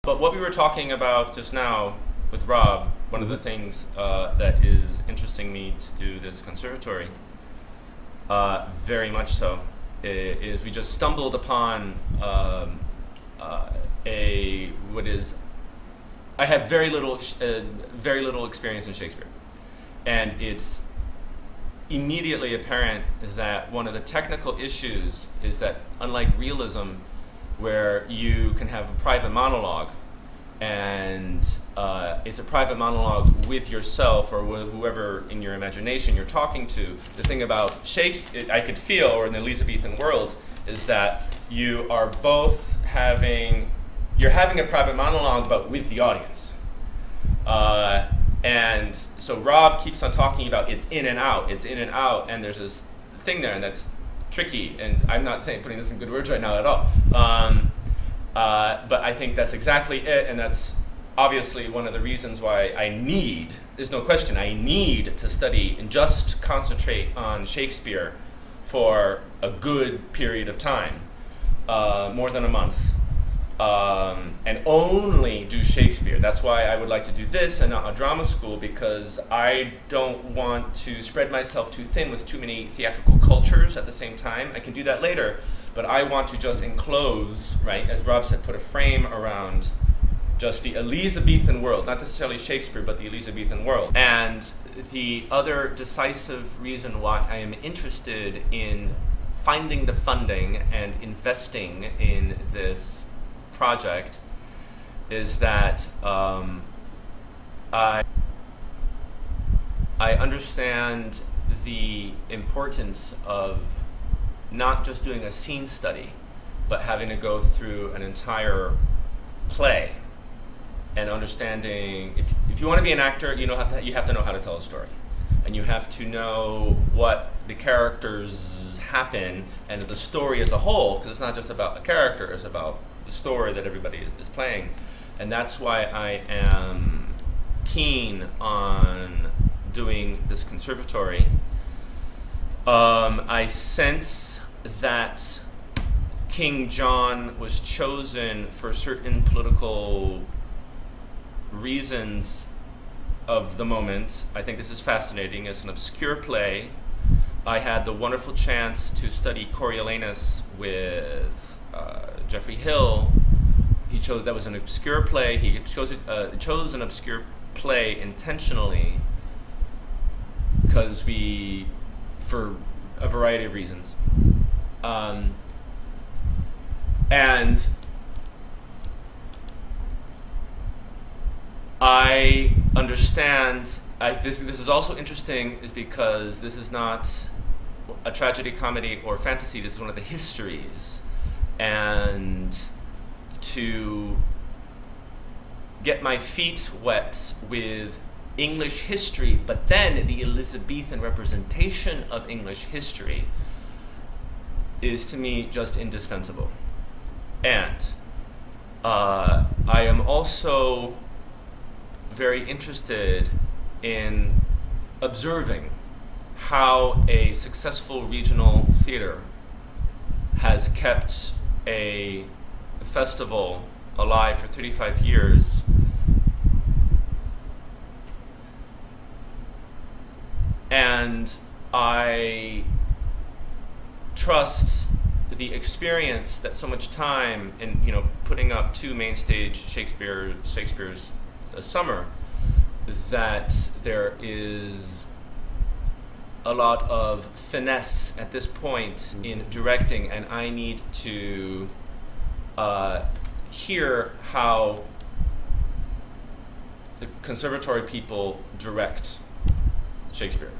But what we were talking about just now with Rob, one of the things that is interesting me to do this conservatory, very much so, is we just stumbled upon I have very little experience in Shakespeare, and it's immediately apparent that one of the technical issues is that, unlike realism, where you can have a private monologue, and it's a private monologue with yourself or with whoever in your imagination you're talking to. The thing about Shakespeare, I could feel, or in the Elizabethan world, is that you are both you're having a private monologue, but with the audience. And so Rob keeps on talking about it's in and out, and there's this thing there, and that's tricky, and I'm not putting this in good words right now at all. But I think that's exactly it, and that's obviously one of the reasons why there's no question, I need to study and just concentrate on Shakespeare for a good period of time, more than a month, and only do Shakespeare. That's why I would like to do this and not a drama school, because I don't want to spread myself too thin with too many theatrical cultures at the same time. I can do that later, but I want to just enclose, right, as Rob said, put a frame around just the Elizabethan world, not necessarily Shakespeare, but the Elizabethan world. And the other decisive reason why I am interested in finding the funding and investing in this project is that I understand the importance of not just doing a scene study, but having to go through an entire play and understanding, if you want to be an actor, you have to know how to tell a story, and you have to know what the characters happen and the story as a whole, because it's not just about a character, it's about the story that everybody is playing. And that's why I am keen on doing this conservatory. I sense that King John was chosen for certain political reasons of the moment. I think this is fascinating. It's an obscure play. I had the wonderful chance to study Coriolanus with Geoffrey Hill. That was an obscure play. He chose an obscure play intentionally because for a variety of reasons. And I understand, this is also interesting, is because this is not a tragedy, comedy, or fantasy. This is one of the histories. And to get my feet wet with English history, but then the Elizabethan representation of English history, is to me just indispensable. And I am also very interested in observing how a successful regional theater has kept a festival alive for 35 years and I trust the experience that so much time in putting up two main stage Shakespeare's Summer, that there is a lot of finesse at this point in directing, and I need to hear how the conservatory people direct Shakespeare.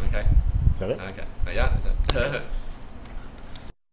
Okay? Got it? Okay. Ja, is it?